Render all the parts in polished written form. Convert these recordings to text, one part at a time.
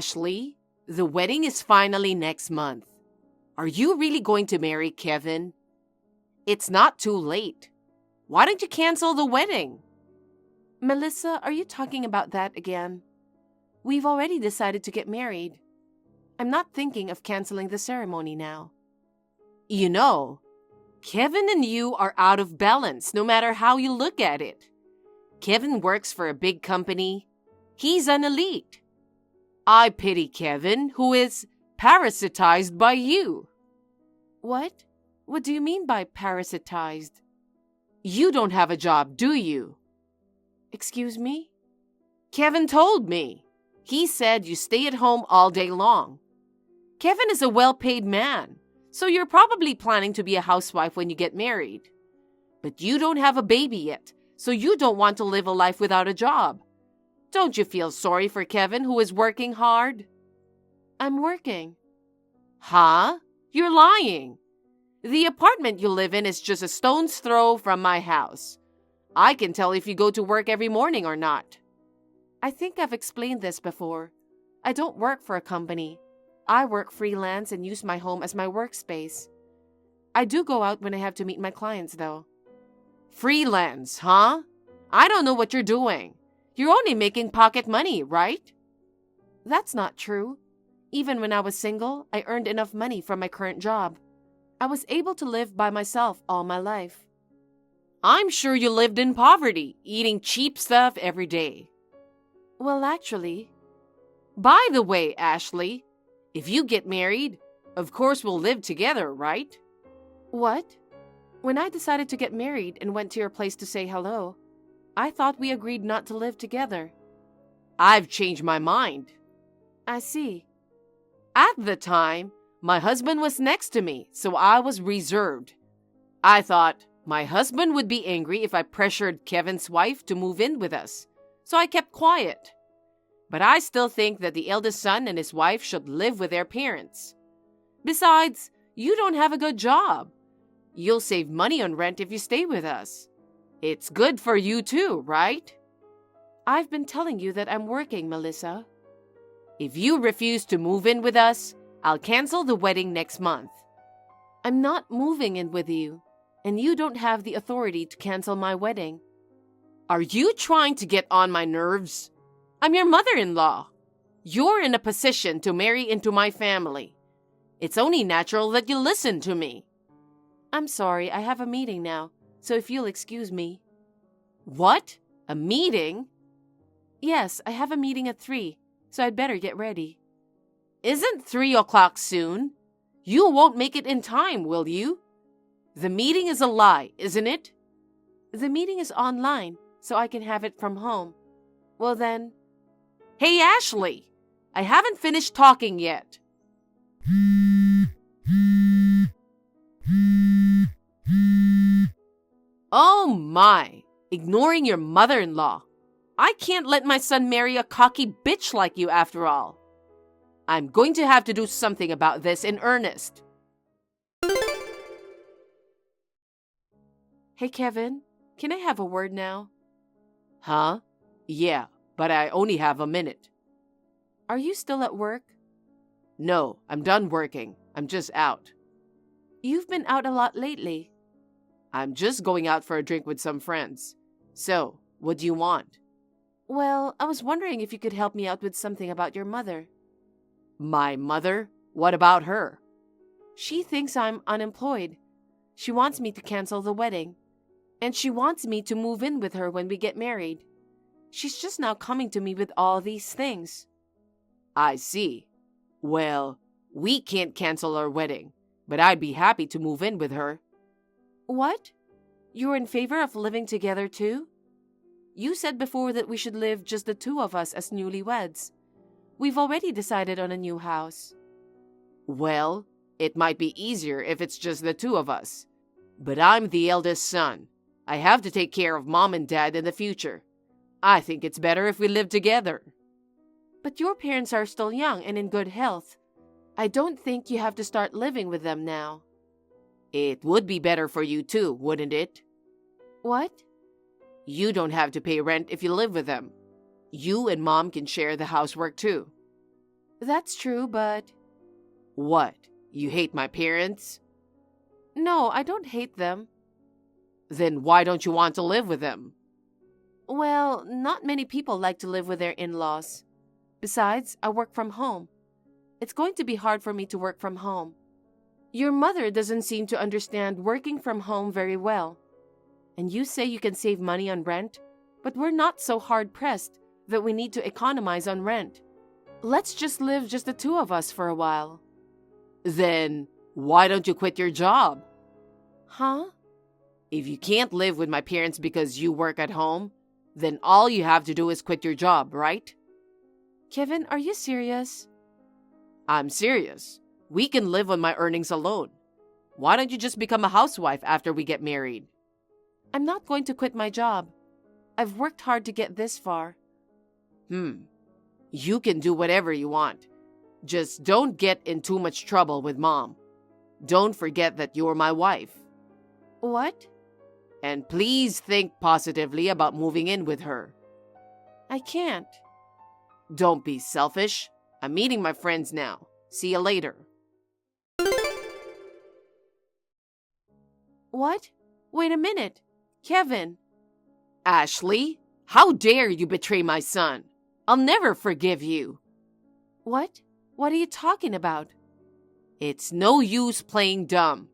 Ashley, the wedding is finally next month. Are you really going to marry Kevin? It's not too late. Why don't you cancel the wedding? Melissa, are you talking about that again? We've already decided to get married. I'm not thinking of canceling the ceremony now. You know, Kevin and you are out of balance no matter how you look at it. Kevin works for a big company. He's an elite. I pity Kevin, who is parasitized by you. What? What do you mean by parasitized? You don't have a job, do you? Excuse me? Kevin told me. He said you stay at home all day long. Kevin is a well-paid man, so you're probably planning to be a housewife when you get married. But you don't have a baby yet, so you don't want to live a life without a job. Don't you feel sorry for Kevin, who is working hard? I'm working. Huh? You're lying. The apartment you live in is just a stone's throw from my house. I can tell if you go to work every morning or not. I think I've explained this before. I don't work for a company. I work freelance and use my home as my workspace. I do go out when I have to meet my clients, though. Freelance, huh? I don't know what you're doing. You're only making pocket money, right? That's not true. Even when I was single, I earned enough money from my current job. I was able to live by myself all my life. I'm sure you lived in poverty, eating cheap stuff every day. Well, actually... By the way, Ashley, if you get married, of course we'll live together, right? What? When I decided to get married and went to your place to say hello, I thought we agreed not to live together. I've changed my mind. I see. At the time, my husband was next to me, so I was reserved. I thought my husband would be angry if I pressured Kevin's wife to move in with us, so I kept quiet. But I still think that the eldest son and his wife should live with their parents. Besides, you don't have a good job. You'll save money on rent if you stay with us. It's good for you too, right? I've been telling you that I'm working, Melissa. If you refuse to move in with us, I'll cancel the wedding next month. I'm not moving in with you, and you don't have the authority to cancel my wedding. Are you trying to get on my nerves? I'm your mother-in-law. You're in a position to marry into my family. It's only natural that you listen to me. I'm sorry, I have a meeting now, so if you'll excuse me. What? A meeting? Yes, I have a meeting at 3, so I'd better get ready. Isn't 3 o'clock soon? You won't make it in time, will you? The meeting is a lie, isn't it? The meeting is online, so I can have it from home. Well then... Hey, Ashley! I haven't finished talking yet. Oh my! Ignoring your mother-in-law. I can't let my son marry a cocky bitch like you after all. I'm going to have to do something about this in earnest. Hey, Kevin, can I have a word now? Huh? Yeah, but I only have a minute. Are you still at work? No, I'm done working. I'm just out. You've been out a lot lately. I'm just going out for a drink with some friends. So, what do you want? Well, I was wondering if you could help me out with something about your mother. My mother? What about her? She thinks I'm unemployed. She wants me to cancel the wedding. And she wants me to move in with her when we get married. She's just now coming to me with all these things. I see. Well, we can't cancel our wedding, but I'd be happy to move in with her. What? You're in favor of living together too? You said before that we should live just the two of us as newlyweds. We've already decided on a new house. Well, it might be easier if it's just the two of us. But I'm the eldest son. I have to take care of mom and dad in the future. I think it's better if we live together. But your parents are still young and in good health. I don't think you have to start living with them now. It would be better for you too, wouldn't it? What? You don't have to pay rent if you live with them. You and mom can share the housework too. That's true, but... What? You hate my parents? No, I don't hate them. Then why don't you want to live with them? Well, not many people like to live with their in-laws. Besides, I work from home. It's going to be hard for me to work from home. Your mother doesn't seem to understand working from home very well. And you say you can save money on rent, but we're not so hard-pressed that we need to economize on rent. Let's just live just the two of us for a while. Then why don't you quit your job? Huh? If you can't live with my parents because you work at home, then all you have to do is quit your job, right? Kevin, are you serious? I'm serious. We can live on my earnings alone. Why don't you just become a housewife after we get married? I'm not going to quit my job. I've worked hard to get this far. You can do whatever you want. Just don't get in too much trouble with Mom. Don't forget that you're my wife. What? And please think positively about moving in with her. I can't. Don't be selfish. I'm meeting my friends now. See you later. What? Wait a minute. Kevin. Ashley, how dare you betray my son? I'll never forgive you. What? What are you talking about? It's no use playing dumb.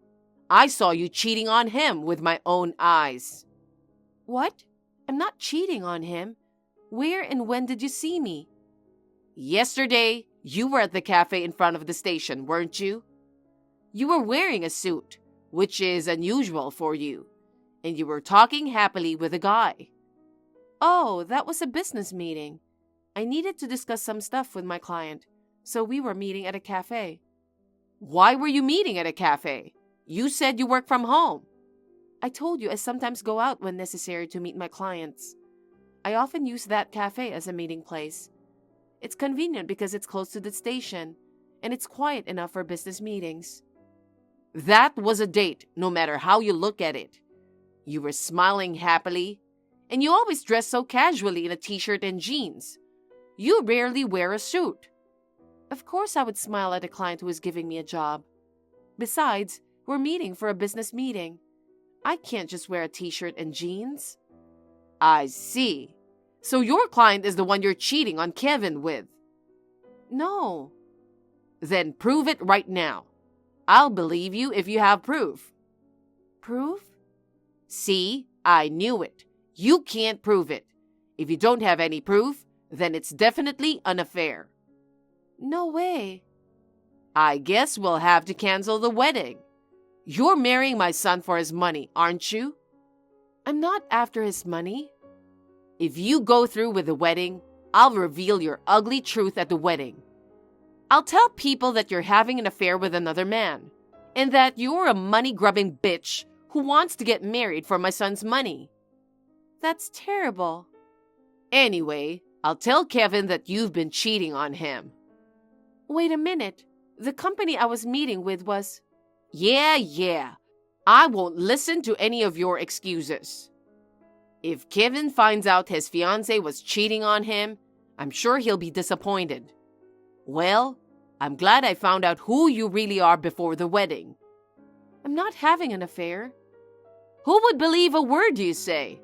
I saw you cheating on him with my own eyes. What? I'm not cheating on him. Where and when did you see me? Yesterday, you were at the cafe in front of the station, weren't you? You were wearing a suit, which is unusual for you, and you were talking happily with a guy. Oh, that was a business meeting. I needed to discuss some stuff with my client, so we were meeting at a cafe. Why were you meeting at a cafe? You said you work from home. I told you I sometimes go out when necessary to meet my clients. I often use that cafe as a meeting place. It's convenient because it's close to the station, and it's quiet enough for business meetings. That was a date, no matter how you look at it. You were smiling happily, and you always dress so casually in a t-shirt and jeans. You rarely wear a suit. Of course I would smile at a client who is giving me a job. Besides, we're meeting for a business meeting. I can't just wear a t-shirt and jeans. I see. So your client is the one you're cheating on Kevin with? No. Then prove it right now. I'll believe you if you have proof. Proof? See, I knew it. You can't prove it. If you don't have any proof, then it's definitely an affair. No way. I guess we'll have to cancel the wedding. You're marrying my son for his money, aren't you? I'm not after his money. If you go through with the wedding, I'll reveal your ugly truth at the wedding. I'll tell people that you're having an affair with another man, and that you're a money-grubbing bitch who wants to get married for my son's money. That's terrible. Anyway, I'll tell Kevin that you've been cheating on him. Wait a minute. The company I was meeting with was... Yeah. I won't listen to any of your excuses. If Kevin finds out his fiancée was cheating on him, I'm sure he'll be disappointed. Well, I'm glad I found out who you really are before the wedding. I'm not having an affair. Who would believe a word you say?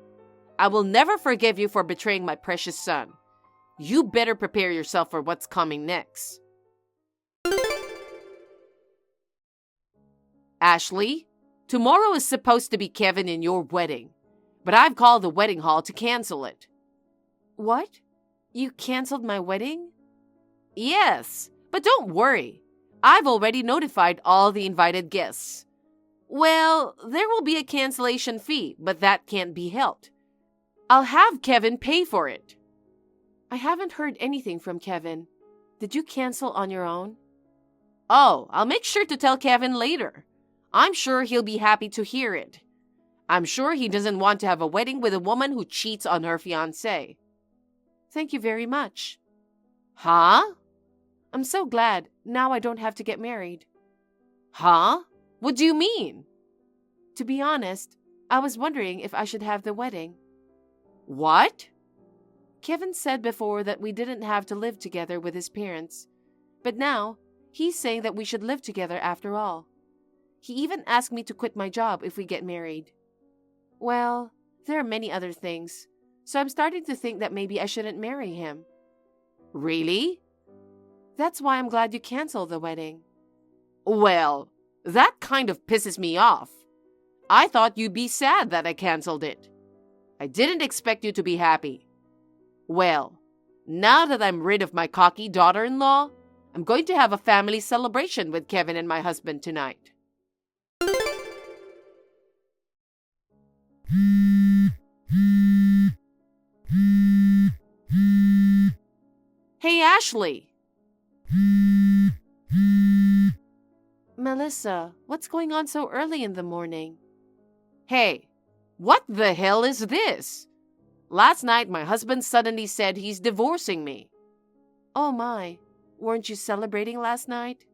I will never forgive you for betraying my precious son. You better prepare yourself for what's coming next. Ashley, tomorrow is supposed to be Kevin and your wedding, but I've called the wedding hall to cancel it. What? You canceled my wedding? Yes, but don't worry. I've already notified all the invited guests. Well, there will be a cancellation fee, but that can't be helped. I'll have Kevin pay for it. I haven't heard anything from Kevin. Did you cancel on your own? Oh, I'll make sure to tell Kevin later. I'm sure he'll be happy to hear it. I'm sure he doesn't want to have a wedding with a woman who cheats on her fiancé. Thank you very much. Huh? I'm so glad. Now I don't have to get married. Huh? What do you mean? To be honest, I was wondering if I should have the wedding. What? Kevin said before that we didn't have to live together with his parents, But now, he's saying that we should live together after all. He even asked me to quit my job if we get married. Well, there are many other things, so I'm starting to think that maybe I shouldn't marry him. Really? That's why I'm glad you canceled the wedding. Well, that kind of pisses me off. I thought you'd be sad that I canceled it. I didn't expect you to be happy. Well, now that I'm rid of my cocky daughter-in-law, I'm going to have a family celebration with Kevin and my husband tonight. Hey, Ashley. Melissa, what's going on so early in the morning? Hey, what the hell is this? Last night, my husband suddenly said he's divorcing me. Oh my, weren't you celebrating last night?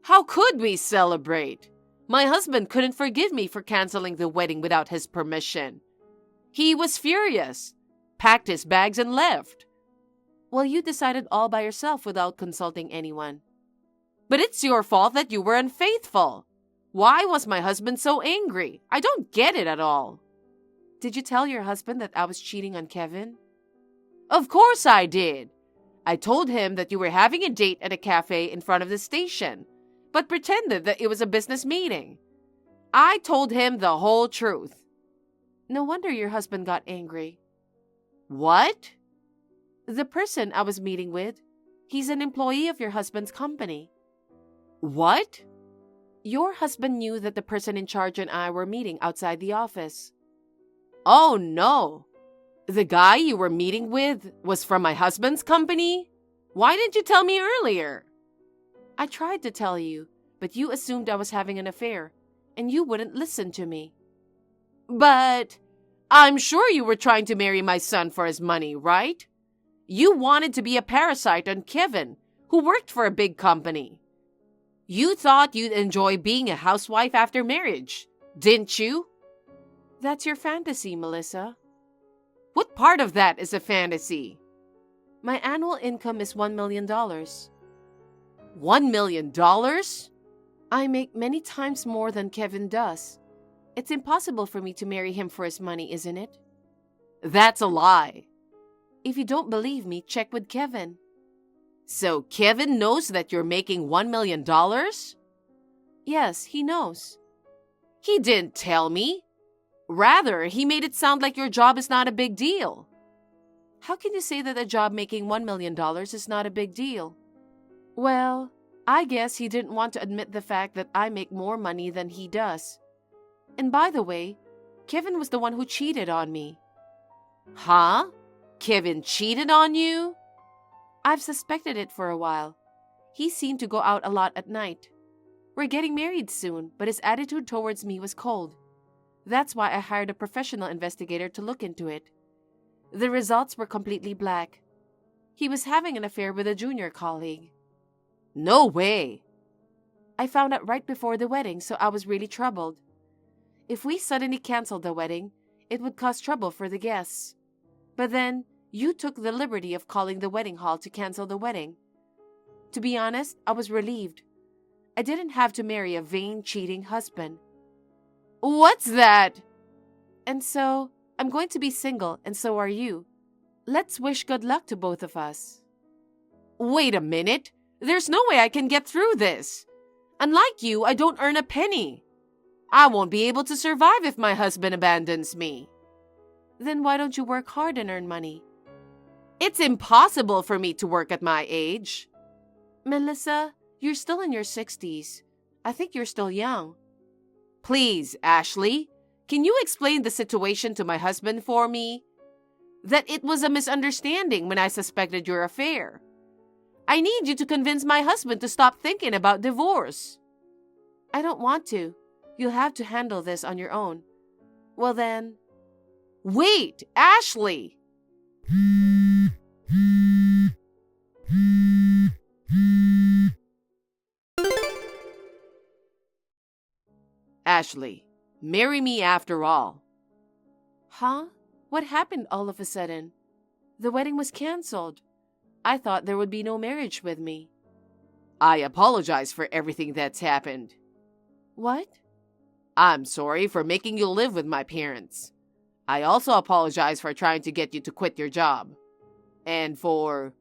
How could we celebrate? My husband couldn't forgive me for canceling the wedding without his permission. He was furious, packed his bags and left. Well, you decided all by yourself without consulting anyone. But it's your fault that you were unfaithful. Why was my husband so angry? I don't get it at all. Did you tell your husband that I was cheating on Kevin? Of course I did. I told him that you were having a date at a cafe in front of the station, but pretended that it was a business meeting. I told him the whole truth. No wonder your husband got angry. What? The person I was meeting with, he's an employee of your husband's company. What? Your husband knew that the person in charge and I were meeting outside the office. Oh no. The guy you were meeting with was from my husband's company? Why didn't you tell me earlier? I tried to tell you, but you assumed I was having an affair, and you wouldn't listen to me. But I'm sure you were trying to marry my son for his money, right? You wanted to be a parasite on Kevin, who worked for a big company. You thought you'd enjoy being a housewife after marriage, didn't you? That's your fantasy, Melissa. What part of that is a fantasy? My annual income is $1 million. $1 million? I make many times more than Kevin does. It's impossible for me to marry him for his money, isn't it? That's a lie. If you don't believe me, check with Kevin. So Kevin knows that you're making $1 million? Yes, he knows. He didn't tell me. Rather, he made it sound like your job is not a big deal. How can you say that a job making $1 million is not a big deal? Well, I guess he didn't want to admit the fact that I make more money than he does. And by the way, Kevin was the one who cheated on me. Huh? Kevin cheated on you? I've suspected it for a while. He seemed to go out a lot at night. We're getting married soon, but his attitude towards me was cold. That's why I hired a professional investigator to look into it. The results were completely black. He was having an affair with a junior colleague. No way. I found out right before the wedding, so I was really troubled. If we suddenly canceled the wedding, it would cause trouble for the guests. But then, you took the liberty of calling the wedding hall to cancel the wedding. To be honest, I was relieved. I didn't have to marry a vain, cheating husband. What's that? And so, I'm going to be single, and so are you. Let's wish good luck to both of us. Wait a minute. There's no way I can get through this. Unlike you, I don't earn a penny. I won't be able to survive if my husband abandons me. Then why don't you work hard and earn money? It's impossible for me to work at my age. Melissa, you're still in your 60s. I think you're still young. Please, Ashley, can you explain the situation to my husband for me? That it was a misunderstanding when I suspected your affair. I need you to convince my husband to stop thinking about divorce. I don't want to. You'll have to handle this on your own. Well then... Wait, Ashley! Ashley, marry me after all. Huh? What happened all of a sudden? The wedding was canceled. I thought there would be no marriage with me. I apologize for everything that's happened. What? I'm sorry for making you live with my parents. I also apologize for trying to get you to quit your job. And for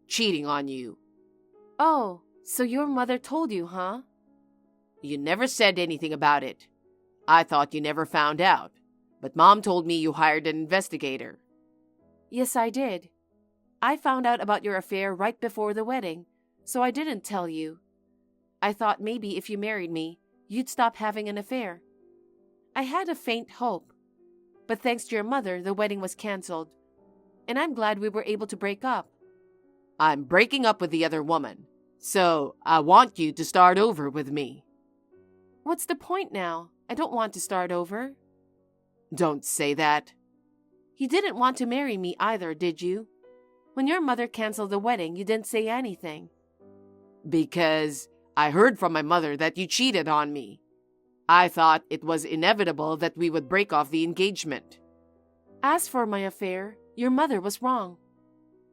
cheating on you. Oh, so your mother told you, huh? You never said anything about it. I thought you never found out. But Mom told me you hired an investigator. Yes, I did. I found out about your affair right before the wedding, so I didn't tell you. I thought maybe if you married me, you'd stop having an affair. I had a faint hope. But thanks to your mother, the wedding was canceled. And I'm glad we were able to break up. I'm breaking up with the other woman, so I want you to start over with me. What's the point now? I don't want to start over. Don't say that. You didn't want to marry me either, did you? When your mother canceled the wedding, you didn't say anything. Because I heard from my mother that you cheated on me. I thought it was inevitable that we would break off the engagement. As for my affair, your mother was wrong.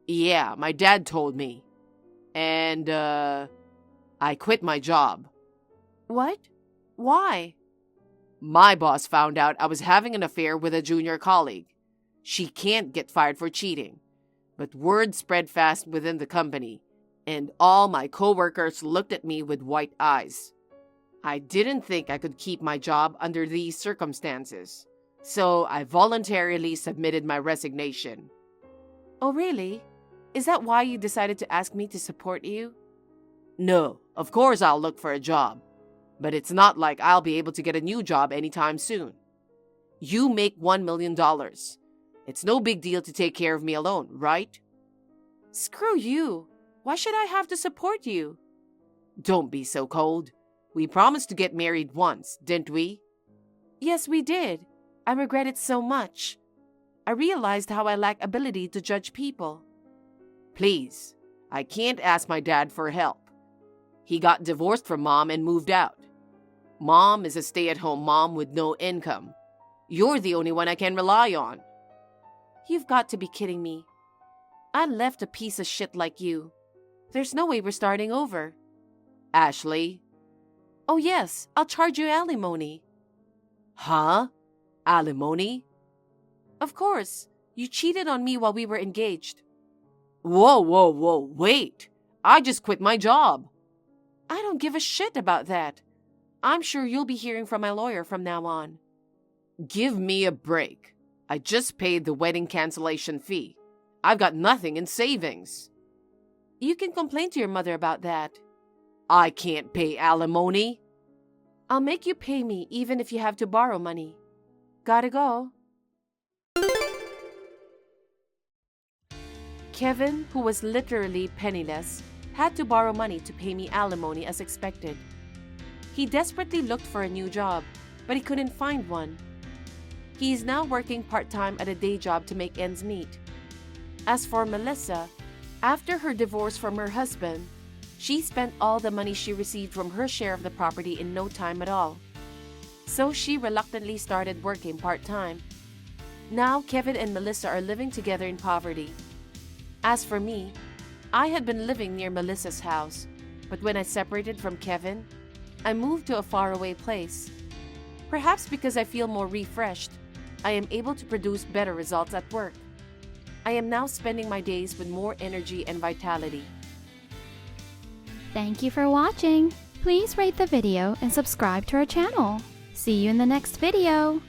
Yeah, my dad told me. And, I quit my job. What? Why? My boss found out I was having an affair with a junior colleague. She can't get fired for cheating. But word spread fast within the company, and all my coworkers looked at me with white eyes. I didn't think I could keep my job under these circumstances, so I voluntarily submitted my resignation. Oh, really? Is that why you decided to ask me to support you? No, of course I'll look for a job, but it's not like I'll be able to get a new job anytime soon. You make $1 million. It's no big deal to take care of me alone, right? Screw you. Why should I have to support you? Don't be so cold. We promised to get married once, didn't we? Yes, we did. I regret it so much. I realized how I lack ability to judge people. Please, I can't ask my dad for help. He got divorced from Mom and moved out. Mom is a stay-at-home mom with no income. You're the only one I can rely on. You've got to be kidding me. I left a piece of shit like you. There's no way we're starting over. Ashley? Oh yes, I'll charge you alimony. Huh? Alimony? Of course. You cheated on me while we were engaged. Whoa, wait. I just quit my job. I don't give a shit about that. I'm sure you'll be hearing from my lawyer from now on. Give me a break. I just paid the wedding cancellation fee. I've got nothing in savings. You can complain to your mother about that. I can't pay alimony. I'll make you pay me even if you have to borrow money. Gotta go. Kevin, who was literally penniless, had to borrow money to pay me alimony as expected. He desperately looked for a new job, but he couldn't find one. He is now working part-time at a day job to make ends meet. As for Melissa, after her divorce from her husband, she spent all the money she received from her share of the property in no time at all. So she reluctantly started working part-time. Now Kevin and Melissa are living together in poverty. As for me, I had been living near Melissa's house, but when I separated from Kevin, I moved to a faraway place. Perhaps because I feel more refreshed, I am able to produce better results at work. I am now spending my days with more energy and vitality. Thank you for watching. Please rate the video and subscribe to our channel. See you in the next video.